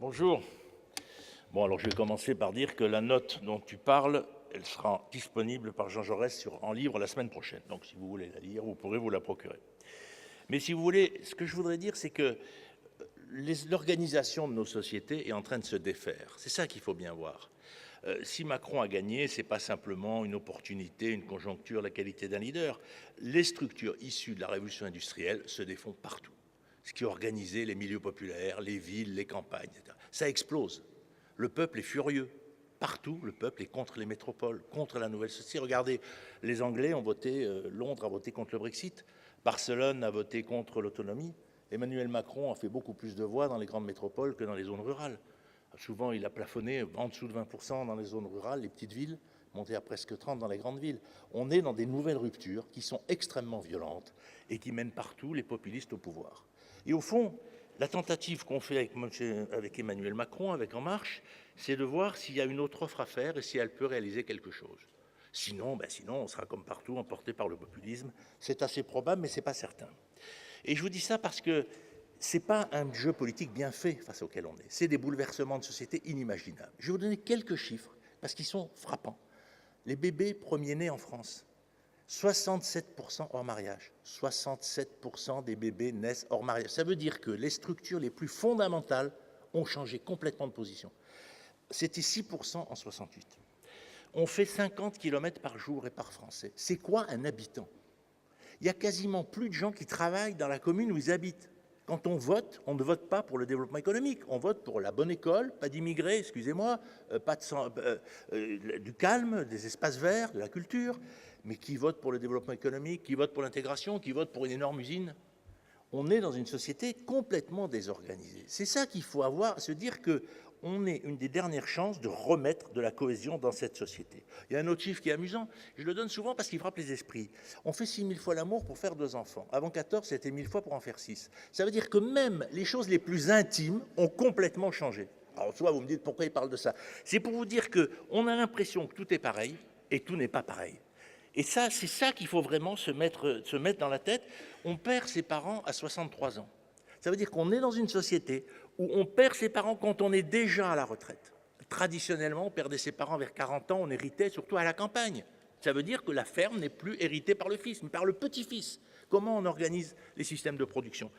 Bonjour. Bon, alors je vais commencer par dire que la note dont tu parles, elle sera disponible par Jean Jaurès en livre la semaine prochaine. Donc si vous voulez la lire, vous pourrez vous la procurer. Mais si vous voulez, ce que je voudrais dire, c'est que l'organisation de nos sociétés est en train de se défaire. C'est ça qu'il faut bien voir. Si Macron a gagné, ce n'est pas simplement une opportunité, une conjoncture, la qualité d'un leader. Les structures issues de la révolution industrielle se défont partout. Ce qui a organisé les milieux populaires, les villes, les campagnes, etc. Ça explose. Le peuple est furieux. Partout, le peuple est contre les métropoles, contre la nouvelle société. Regardez, les Anglais ont voté, Londres a voté contre le Brexit, Barcelone a voté contre l'autonomie. Emmanuel Macron a fait beaucoup plus de voix dans les grandes métropoles que dans les zones rurales. Souvent, il a plafonné en dessous de 20% dans les zones rurales, les petites villes, monté à presque 30% dans les grandes villes. On est dans des nouvelles ruptures qui sont extrêmement violentes et qui mènent partout les populistes au pouvoir. Et au fond, la tentative qu'on fait avec Emmanuel Macron, avec En Marche, c'est de voir s'il y a une autre offre à faire et si elle peut réaliser quelque chose. Sinon, on sera comme partout emporté par le populisme. C'est assez probable, mais ce n'est pas certain. Et je vous dis ça parce que ce n'est pas un jeu politique bien fait face auquel on est. C'est des bouleversements de société inimaginables. Je vais vous donner quelques chiffres parce qu'ils sont frappants. Les bébés premiers-nés en France, 67% hors mariage. 67% des bébés naissent hors mariage. Ça veut dire que les structures les plus fondamentales ont changé complètement de position. C'était 6% en 68. On fait 50 km par jour et par Français. C'est quoi un habitant? Il y a quasiment plus de gens qui travaillent dans la commune où ils habitent. Quand on vote, on ne vote pas pour le développement économique. On vote pour la bonne école, pas d'immigrés, excusez-moi, du calme, des espaces verts, de la culture. Mais qui vote pour le développement économique, qui vote pour l'intégration, qui vote pour une énorme usine? On est dans une société complètement désorganisée. C'est ça qu'il faut avoir, se dire qu'on est une des dernières chances de remettre de la cohésion dans cette société. Il y a un autre chiffre qui est amusant, je le donne souvent parce qu'il frappe les esprits. On fait 6000 fois l'amour pour faire 2 enfants. Avant 14, c'était 1000 fois pour en faire 6. Ça veut dire que même les choses les plus intimes ont complètement changé. Alors soit vous me dites pourquoi il parle de ça. C'est pour vous dire qu'on a l'impression que tout est pareil et tout n'est pas pareil. Et ça, c'est ça qu'il faut vraiment se mettre dans la tête. On perd ses parents à 63 ans. Ça veut dire qu'on est dans une société où on perd ses parents quand on est déjà à la retraite. Traditionnellement, on perdait ses parents vers 40 ans, on héritait surtout à la campagne. Ça veut dire que la ferme n'est plus héritée par le fils, mais par le petit-fils. Comment on organise les systèmes de production?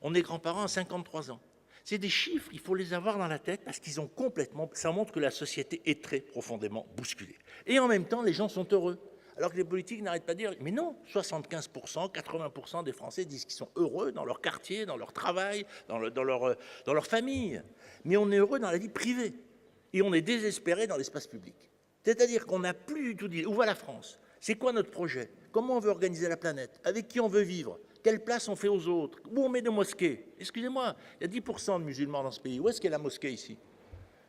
On est grands-parents à 53 ans. C'est des chiffres, il faut les avoir dans la tête parce qu'ils ont complètement... Ça montre que la société est très profondément bousculée. Et en même temps, les gens sont heureux. Alors que les politiques n'arrêtent pas de dire, mais non, 75%, 80% des Français disent qu'ils sont heureux dans leur quartier, dans leur travail, dans leur famille. Mais on est heureux dans la vie privée et on est désespéré dans l'espace public. C'est-à-dire qu'on n'a plus du tout dit, où va la France? C'est quoi notre projet? Comment on veut organiser la planète? Avec qui on veut vivre? Quelle place on fait aux autres? Où on met des mosquées? Excusez-moi, il y a 10% de musulmans dans ce pays. Où est-ce qu'il y a la mosquée ici?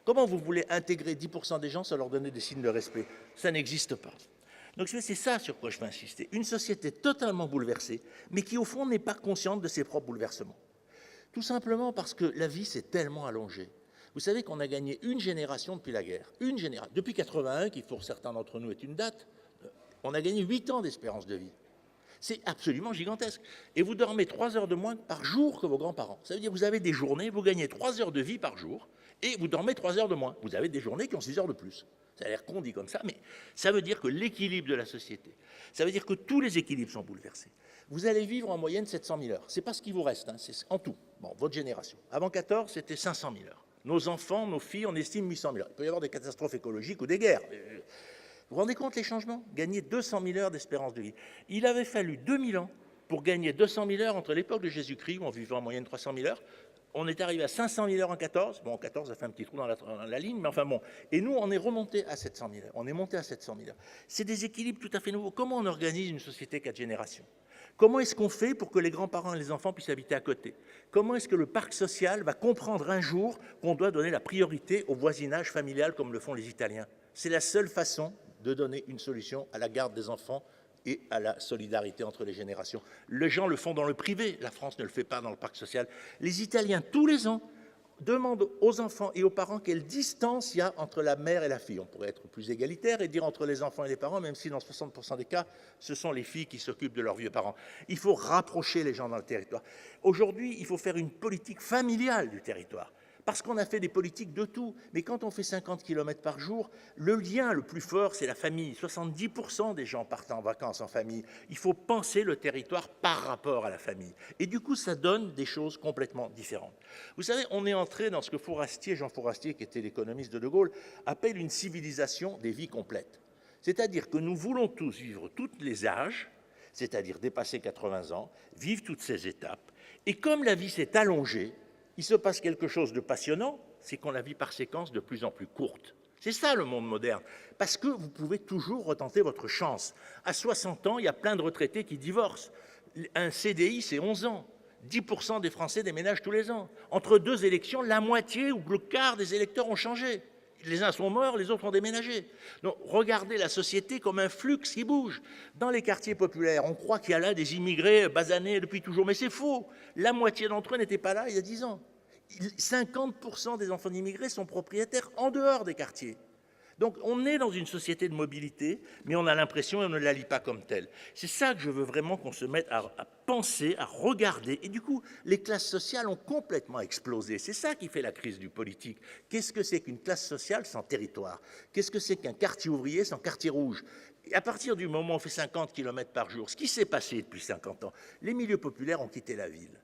Comment vous voulez intégrer 10% des gens sans leur donner des signes de respect? Ça n'existe pas. Donc c'est ça sur quoi je veux insister. Une société totalement bouleversée, mais qui au fond n'est pas consciente de ses propres bouleversements. Tout simplement parce que la vie s'est tellement allongée. Vous savez qu'on a gagné une génération depuis la guerre. Une génération. Depuis 81, qui pour certains d'entre nous est une date, on a gagné 8 ans d'espérance de vie. C'est absolument gigantesque. Et vous dormez 3 heures de moins par jour que vos grands-parents. Ça veut dire que vous avez des journées, vous gagnez 3 heures de vie par jour, et vous dormez 3 heures de moins. Vous avez des journées qui ont 6 heures de plus. Ça a l'air con dit comme ça, mais ça veut dire que l'équilibre de la société, ça veut dire que tous les équilibres sont bouleversés. Vous allez vivre en moyenne 700 000 heures. Ce n'est pas ce qui vous reste, hein, c'est en tout. Bon, votre génération. Avant 14, c'était 500 000 heures. Nos enfants, nos filles, on estime 800 000 heures. Il peut y avoir des catastrophes écologiques ou des guerres. Vous vous rendez compte les changements? Gagner 200 000 heures d'espérance de vie. Il avait fallu 2000 ans pour gagner 200 000 heures entre l'époque de Jésus-Christ, où on vivait en moyenne 300 000 heures. On est arrivé à 500 000 heures en 14. Bon, en 14, ça fait un petit trou dans la ligne, mais enfin bon. Et nous, on est remonté à 700 000 heures. On est monté à 700 000 heures. C'est des équilibres tout à fait nouveaux. Comment on organise une société 4 générations? Comment est-ce qu'on fait pour que les grands-parents et les enfants puissent habiter à côté? Comment est-ce que le parc social va comprendre un jour qu'on doit donner la priorité au voisinage familial comme le font les Italiens? C'est la seule façon de donner une solution à la garde des enfants et à la solidarité entre les générations. Les gens le font dans le privé, la France ne le fait pas dans le parc social. Les Italiens, tous les ans, demandent aux enfants et aux parents quelle distance il y a entre la mère et la fille. On pourrait être plus égalitaire et dire entre les enfants et les parents, même si dans 60% des cas, ce sont les filles qui s'occupent de leurs vieux parents. Il faut rapprocher les gens dans le territoire. Aujourd'hui, il faut faire une politique familiale du territoire. parce qu'on a fait des politiques de tout. Mais quand on fait 50 km par jour, le lien le plus fort, c'est la famille. 70% des gens partent en vacances en famille. Il faut penser le territoire par rapport à la famille. Et du coup, ça donne des choses complètement différentes. Vous savez, on est entré dans ce que Jean Fourastier, qui était l'économiste de De Gaulle, appelle une civilisation des vies complètes. C'est-à-dire que nous voulons tous vivre tous les âges, c'est-à-dire dépasser 80 ans, vivre toutes ces étapes. Et comme la vie s'est allongée, il se passe quelque chose de passionnant, c'est qu'on la vit par séquences de plus en plus courtes. C'est ça le monde moderne, parce que vous pouvez toujours retenter votre chance. À 60 ans, il y a plein de retraités qui divorcent. Un CDI, c'est 11 ans. 10% des Français déménagent tous les ans. Entre deux élections, la moitié ou le quart des électeurs ont changé. Les uns sont morts, les autres ont déménagé. Donc, regardez la société comme un flux qui bouge. Dans les quartiers populaires, on croit qu'il y a là des immigrés basanés depuis toujours, mais c'est faux. La moitié d'entre eux n'étaient pas là il y a 10 ans. 50% des enfants d'immigrés sont propriétaires en dehors des quartiers. Donc on est dans une société de mobilité, mais on a l'impression et on ne la lit pas comme telle. C'est ça que je veux vraiment qu'on se mette à penser, à regarder. Et du coup, les classes sociales ont complètement explosé. C'est ça qui fait la crise du politique. Qu'est-ce que c'est qu'une classe sociale sans territoire? Qu'est-ce que c'est qu'un quartier ouvrier sans quartier rouge? Et à partir du moment où on fait 50 km par jour, ce qui s'est passé depuis 50 ans, les milieux populaires ont quitté la ville.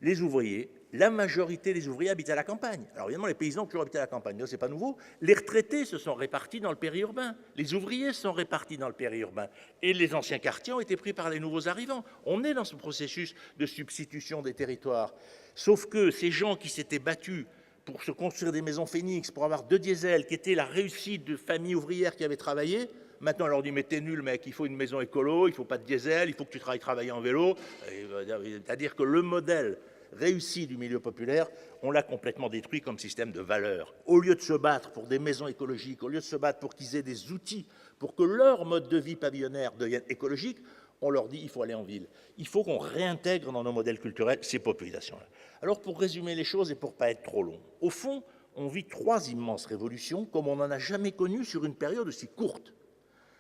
Les ouvriers, la majorité des ouvriers habitent à la campagne. Alors évidemment, les paysans ont toujours habité à la campagne, ce n'est pas nouveau. Les retraités se sont répartis dans le périurbain. Les ouvriers se sont répartis dans le périurbain. Et les anciens quartiers ont été pris par les nouveaux arrivants. On est dans ce processus de substitution des territoires. Sauf que ces gens qui s'étaient battus pour se construire des maisons Phoenix, pour avoir 2 diesels, qui étaient la réussite de familles ouvrières qui avaient travaillé, maintenant, on leur dit, mais t'es nul, mec, il faut une maison écolo, il ne faut pas de diesel, il faut que tu travailles en vélo. C'est-à-dire que le modèle réussi du milieu populaire, on l'a complètement détruit comme système de valeurs. Au lieu de se battre pour des maisons écologiques, au lieu de se battre pour qu'ils aient des outils, pour que leur mode de vie pavillonnaire devienne écologique, on leur dit, il faut aller en ville. Il faut qu'on réintègre dans nos modèles culturels ces populations-là. Alors, pour résumer les choses et pour ne pas être trop long, au fond, on vit 3 immenses révolutions comme on n'en a jamais connu sur une période aussi courte.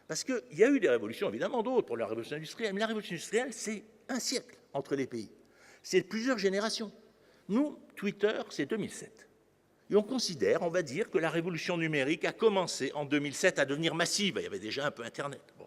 Parce qu'il y a eu des révolutions, évidemment d'autres, pour la révolution industrielle, mais la révolution industrielle, c'est un siècle entre les pays. C'est plusieurs générations. Nous, Twitter, c'est 2007. Et on considère, on va dire, que la révolution numérique a commencé en 2007 à devenir massive. Il y avait déjà un peu Internet. Bon.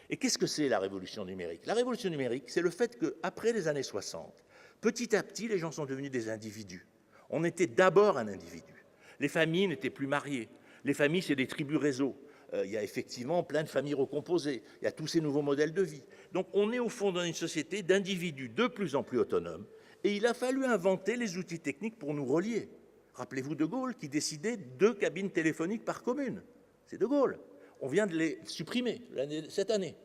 Et qu'est-ce que c'est la révolution numérique? La révolution numérique, c'est le fait qu'après les années 60, petit à petit, les gens sont devenus des individus. On était d'abord un individu. Les familles n'étaient plus mariées. Les familles, c'est des tribus réseaux. Il y a effectivement plein de familles recomposées, il y a tous ces nouveaux modèles de vie. Donc on est au fond dans une société d'individus de plus en plus autonomes, et il a fallu inventer les outils techniques pour nous relier. Rappelez-vous De Gaulle qui décidait 2 cabines téléphoniques par commune. C'est De Gaulle. On vient de les supprimer cette année.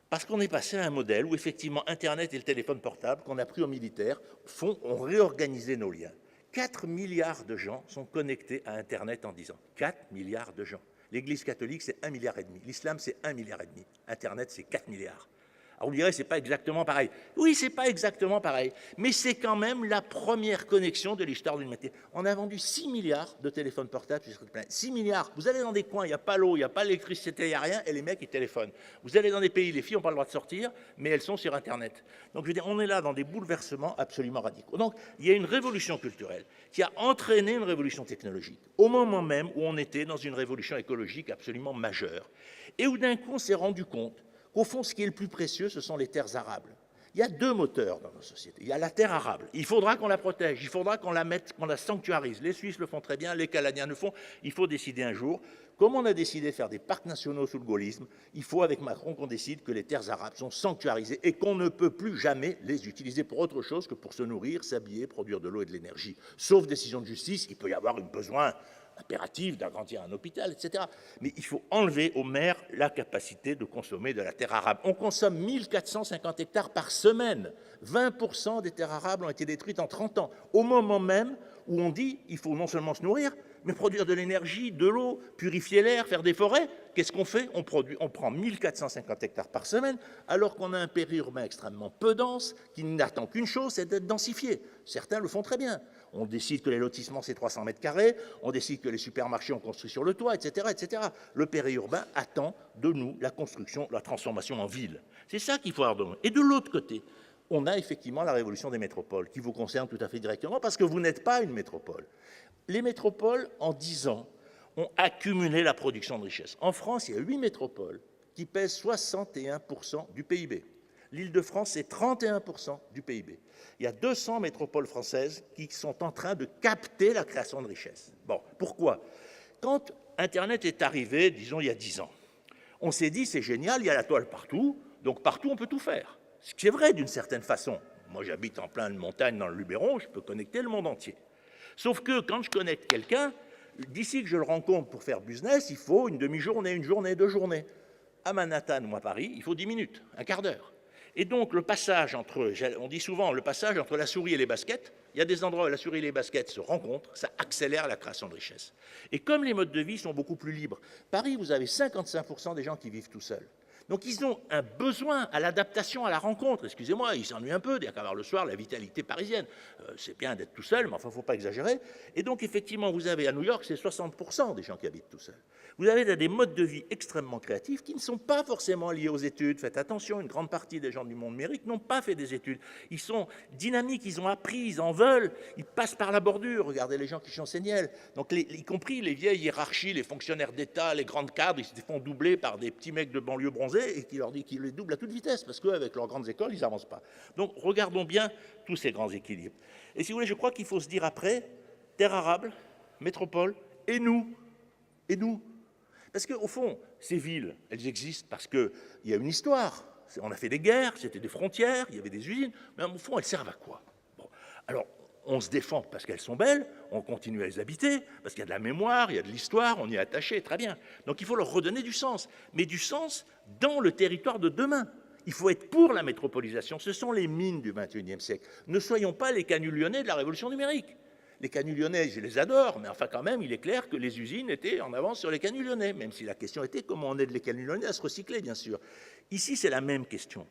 Parce qu'on est passé à un modèle où effectivement Internet et le téléphone portable qu'on a pris aux militaires ont réorganisé nos liens. 4 milliards de gens sont connectés à Internet en 10 ans. 4 milliards de gens. L'Église catholique, c'est 1,5 milliard. L'islam, c'est 1,5 milliard. Internet, c'est 4 milliards. Alors vous direz, c'est pas exactement pareil. Oui, c'est pas exactement pareil, mais c'est quand même la première connexion de l'histoire de l'humanité. On a vendu 6 milliards de téléphones portables sur cette planète. 6 milliards. Vous allez dans des coins, il n'y a pas l'eau, il n'y a pas l'électricité, il n'y a rien, et les mecs, ils téléphonent. Vous allez dans des pays, les filles n'ont pas le droit de sortir, mais elles sont sur Internet. Donc je veux dire, on est là dans des bouleversements absolument radicaux. Donc il y a une révolution culturelle qui a entraîné une révolution technologique, au moment même où on était dans une révolution écologique absolument majeure, et où d'un coup on s'est rendu compte qu'au fond, ce qui est le plus précieux, ce sont les terres arables. Il y a 2 moteurs dans nos sociétés. Il y a la terre arable. Il faudra qu'on la protège, il faudra qu'on la mette, qu'on la sanctuarise. Les Suisses le font très bien, les Canadiens le font. Il faut décider un jour. Comme on a décidé de faire des parcs nationaux sous le gaullisme, il faut avec Macron qu'on décide que les terres arabes sont sanctuarisées et qu'on ne peut plus jamais les utiliser pour autre chose que pour se nourrir, s'habiller, produire de l'eau et de l'énergie. Sauf décision de justice, il peut y avoir un besoin impératif d'agrandir un hôpital, etc. Mais il faut enlever aux maires la capacité de consommer de la terre arabe. On consomme 1450 hectares par semaine. 20% des terres arables ont été détruites en 30 ans. Au moment même où on dit qu'il faut non seulement se nourrir, mais produire de l'énergie, de l'eau, purifier l'air, faire des forêts. Qu'est-ce qu'on fait? On prend 1450 hectares par semaine, alors qu'on a un périurbain extrêmement peu dense, qui n'attend qu'une chose, c'est d'être densifié. Certains le font très bien. On décide que les lotissements, c'est 300 mètres carrés, on décide que les supermarchés, on construit sur le toit, etc., etc. Le périurbain attend de nous la construction, la transformation en ville. C'est ça qu'il faut avoir. Et de l'autre côté, on a effectivement la révolution des métropoles, qui vous concerne tout à fait directement, parce que vous n'êtes pas une métropole. Les métropoles, en 10 ans, ont accumulé la production de richesse. En France, il y a 8 métropoles qui pèsent 61% du PIB. L'Île-de-France, c'est 31% du PIB. Il y a 200 métropoles françaises qui sont en train de capter la création de richesse. Bon, pourquoi? Quand Internet est arrivé, disons il y a 10 ans, on s'est dit, c'est génial, il y a la toile partout, donc partout on peut tout faire. Ce qui est vrai d'une certaine façon. Moi, j'habite en pleine montagne dans le Luberon, je peux connecter le monde entier. Sauf que quand je connecte quelqu'un, d'ici que je le rencontre pour faire business, il faut une demi-journée, une journée, 2 journées. À Manhattan ou à Paris, il faut 10 minutes, un quart d'heure. Et donc, le passage entre, on dit souvent, le passage entre la souris et les baskets, il y a des endroits où la souris et les baskets se rencontrent, ça accélère la création de richesse. Et comme les modes de vie sont beaucoup plus libres, Paris, vous avez 55% des gens qui vivent tout seuls. Donc, ils ont un besoin à l'adaptation, à la rencontre. Excusez-moi, ils s'ennuient un peu, qu'à voir le soir la vitalité parisienne. C'est bien d'être tout seul, mais enfin, il ne faut pas exagérer. Et donc, effectivement, vous avez à New York, c'est 60% des gens qui habitent tout seuls. Vous avez des modes de vie extrêmement créatifs qui ne sont pas forcément liés aux études. Faites attention, une grande partie des gens du monde numérique n'ont pas fait des études. Ils sont dynamiques, ils ont appris, ils en veulent, ils passent par la bordure. Regardez les gens qui sont seniels. Donc, y compris les vieilles hiérarchies, les fonctionnaires d'État, les grandes cadres, ils se font doubler par des petits mecs de banlieue bronzée et qui leur dit qu'ils les doublent à toute vitesse parce qu'avec leurs grandes écoles, ils n'avancent pas. Donc, regardons bien tous ces grands équilibres. Et si vous voulez, je crois qu'il faut se dire après, terre arable, métropole, et nous. Et nous. Parce qu'au fond, ces villes, elles existent parce qu'il y a une histoire. On a fait des guerres, c'était des frontières, il y avait des usines, mais au fond, elles servent à quoi? Bon. Alors, on se défend parce qu'elles sont belles, on continue à les habiter, parce qu'il y a de la mémoire, il y a de l'histoire, on y est attaché, très bien. Donc il faut leur redonner du sens, mais du sens dans le territoire de demain. Il faut être pour la métropolisation, ce sont les mines du XXIe siècle. Ne soyons pas les canuts lyonnais de la révolution numérique. Les canuts lyonnais, je les adore, mais enfin quand même, il est clair que les usines étaient en avance sur les canuts lyonnais, même si la question était comment on aide les canuts lyonnais à se recycler, bien sûr. Ici, c'est la même question.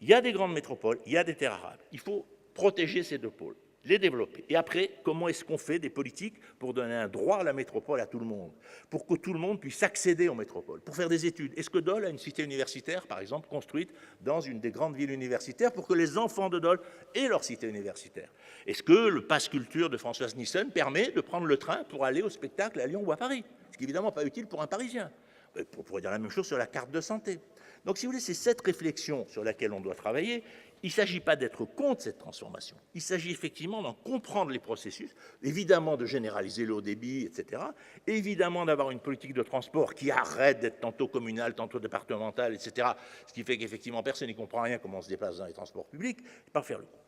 Il y a des grandes métropoles, il y a des terres arables. Il faut protéger ces deux pôles, les développer. Et après, comment est-ce qu'on fait des politiques pour donner un droit à la métropole à tout le monde, pour que tout le monde puisse accéder aux métropoles, pour faire des études? Est-ce que Dole a une cité universitaire, par exemple, construite dans une des grandes villes universitaires pour que les enfants de Dole aient leur cité universitaire? Est-ce que le pass culture de Françoise Nissen permet de prendre le train pour aller au spectacle à Lyon ou à Paris? Ce qui n'est évidemment pas utile pour un Parisien. On pourrait dire la même chose sur la carte de santé. Donc, si vous voulez, c'est cette réflexion sur laquelle on doit travailler. Il ne s'agit pas d'être contre cette transformation. Il s'agit effectivement d'en comprendre les processus, évidemment de généraliser le haut débit, etc. Évidemment d'avoir une politique de transport qui arrête d'être tantôt communale, tantôt départementale, etc. Ce qui fait qu'effectivement personne n'y comprend rien comment on se déplace dans les transports publics, et pas faire le coup.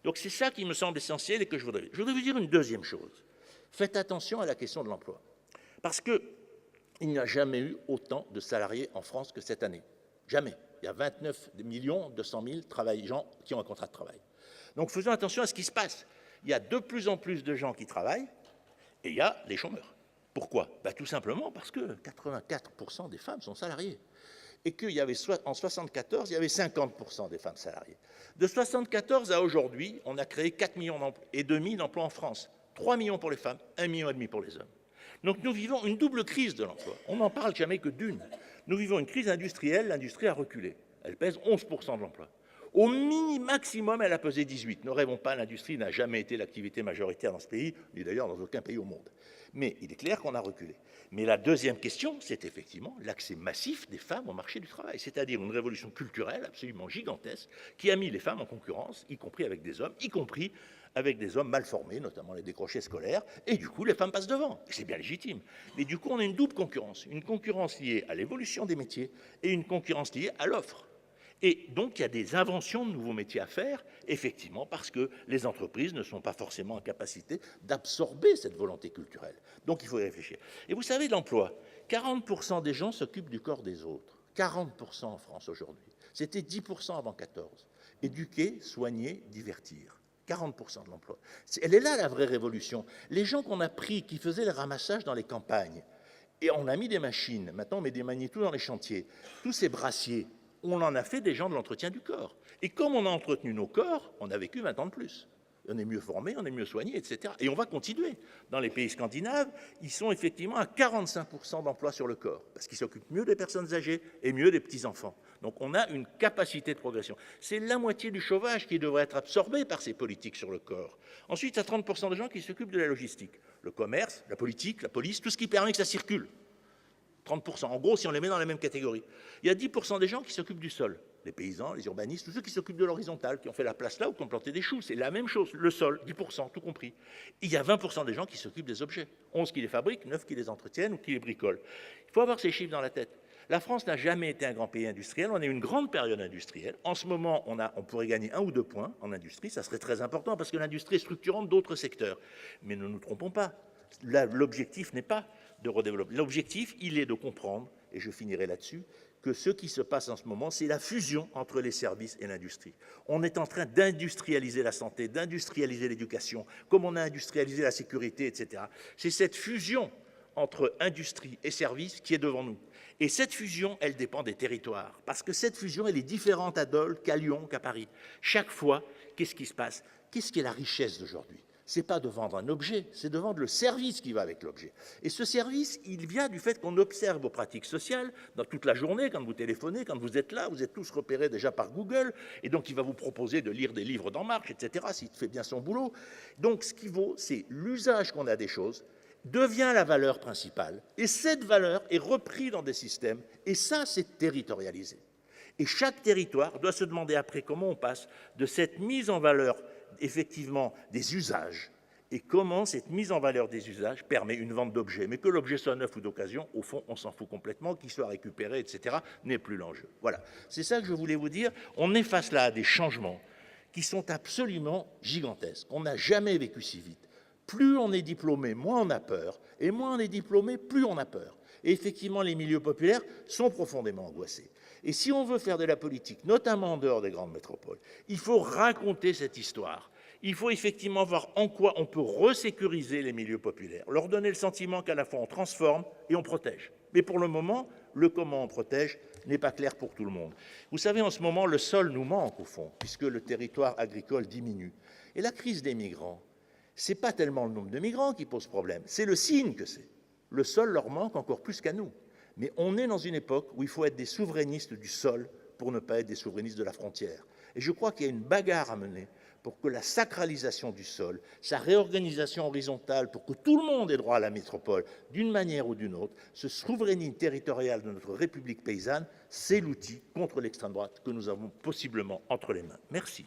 Donc c'est ça qui me semble essentiel et que je voudrais. Je voudrais vous dire une deuxième chose. Faites attention à la question de l'emploi. Parce qu'il n'y a jamais eu autant de salariés en France que cette année. Jamais. Il y a 29 200 000 gens qui ont un contrat de travail. Donc faisons attention à ce qui se passe. Il y a de plus en plus de gens qui travaillent et il y a les chômeurs. Pourquoi? Tout simplement parce que 84% des femmes sont salariées. Et qu'en 1974, il y avait 50% des femmes salariées. De 1974 à aujourd'hui, on a créé 4,5 millions d'emplois en France. 3 millions pour les femmes, 1,5 million pour les hommes. Donc nous vivons une double crise de l'emploi. On n'en parle jamais que d'une. Nous vivons une crise industrielle, l'industrie a reculé. Elle pèse 11% de l'emploi. Au maximum, elle a pesé 18%. Ne rêvons pas, l'industrie n'a jamais été l'activité majoritaire dans ce pays, ni d'ailleurs dans aucun pays au monde. Mais il est clair qu'on a reculé. Mais la deuxième question, c'est effectivement l'accès massif des femmes au marché du travail, c'est-à-dire une révolution culturelle absolument gigantesque qui a mis les femmes en concurrence, y compris avec des hommes, y compris avec des hommes mal formés, notamment les décrochés scolaires, et du coup, les femmes passent devant. C'est bien légitime. Mais du coup, on a une double concurrence. Une concurrence liée à l'évolution des métiers et une concurrence liée à l'offre. Et donc, il y a des inventions de nouveaux métiers à faire, effectivement, parce que les entreprises ne sont pas forcément en capacité d'absorber cette volonté culturelle. Donc, il faut y réfléchir. Et vous savez, l'emploi, 40% des gens s'occupent du corps des autres. 40% en France aujourd'hui. C'était 10% avant 14. Éduquer, soigner, divertir. 40% de l'emploi. Elle est là, la vraie révolution. Les gens qu'on a pris, qui faisaient le ramassage dans les campagnes, et on a mis des machines, maintenant on met des magnétos dans les chantiers, tous ces brassiers, on en a fait des gens de l'entretien du corps. Et comme on a entretenu nos corps, on a vécu 20 ans de plus. On est mieux formés, on est mieux soignés, etc. Et on va continuer. Dans les pays scandinaves, ils sont effectivement à 45% d'emploi sur le corps, parce qu'ils s'occupent mieux des personnes âgées et mieux des petits-enfants. Donc on a une capacité de progression. C'est la moitié du chômage qui devrait être absorbé par ces politiques sur le corps. Ensuite, il y a 30% de gens qui s'occupent de la logistique. Le commerce, la politique, la police, tout ce qui permet que ça circule. 30%. En gros, si on les met dans la même catégorie. Il y a 10% des gens qui s'occupent du sol. Les paysans, les urbanistes, tous ceux qui s'occupent de l'horizontal, qui ont fait la place là ou qui ont planté des choux. C'est la même chose. Le sol, 10%, tout compris. Il y a 20% des gens qui s'occupent des objets. 11 qui les fabriquent, 9 qui les entretiennent ou qui les bricolent. Il faut avoir ces chiffres dans la tête. La France n'a jamais été un grand pays industriel. On a eu une grande période industrielle. En ce moment, on pourrait gagner 1 ou 2 points en industrie. Ça serait très important parce que l'industrie est structurante d'autres secteurs. Mais ne nous trompons pas. L'objectif n'est pas de redévelopper. L'objectif, il est de comprendre, et je finirai là-dessus, que ce qui se passe en ce moment, c'est la fusion entre les services et l'industrie. On est en train d'industrialiser la santé, d'industrialiser l'éducation, comme on a industrialisé la sécurité, etc. C'est cette fusion entre industrie et services qui est devant nous. Et cette fusion, elle dépend des territoires, parce que cette fusion, elle est différente à Dole qu'à Lyon, qu'à Paris. Chaque fois, qu'est-ce qui se passe? Qu'est-ce qui est la richesse d'aujourd'hui? Ce n'est pas de vendre un objet, c'est de vendre le service qui va avec l'objet. Et ce service, il vient du fait qu'on observe vos pratiques sociales dans toute la journée, quand vous téléphonez, quand vous êtes là, vous êtes tous repérés déjà par Google, et donc il va vous proposer de lire des livres d'En Marche, etc., s'il fait bien son boulot. Donc ce qui vaut, c'est l'usage qu'on a des choses, devient la valeur principale, et cette valeur est reprise dans des systèmes, et ça, c'est territorialisé. Et chaque territoire doit se demander après comment on passe de cette mise en valeur effectivement des usages et comment cette mise en valeur des usages permet une vente d'objets. Mais que l'objet soit neuf ou d'occasion, au fond, on s'en fout complètement, qu'il soit récupéré, etc., n'est plus l'enjeu. Voilà, c'est ça que je voulais vous dire. On est face là à des changements qui sont absolument gigantesques. On n'a jamais vécu si vite. Plus on est diplômé, moins on a peur, et moins on est diplômé, plus on a peur. Et effectivement, les milieux populaires sont profondément angoissés. Et si on veut faire de la politique, notamment en dehors des grandes métropoles, il faut raconter cette histoire. Il faut effectivement voir en quoi on peut resécuriser les milieux populaires, leur donner le sentiment qu'à la fois on transforme et on protège. Mais pour le moment, le comment on protège n'est pas clair pour tout le monde. Vous savez, en ce moment, le sol nous manque au fond, puisque le territoire agricole diminue. Et la crise des migrants, ce n'est pas tellement le nombre de migrants qui pose problème, c'est le signe que c'est. Le sol leur manque encore plus qu'à nous. Mais on est dans une époque où il faut être des souverainistes du sol pour ne pas être des souverainistes de la frontière. Et je crois qu'il y a une bagarre à mener pour que la sacralisation du sol, sa réorganisation horizontale pour que tout le monde ait droit à la métropole, d'une manière ou d'une autre, ce souverainisme territorial de notre République paysanne, c'est l'outil contre l'extrême droite que nous avons possiblement entre les mains. Merci.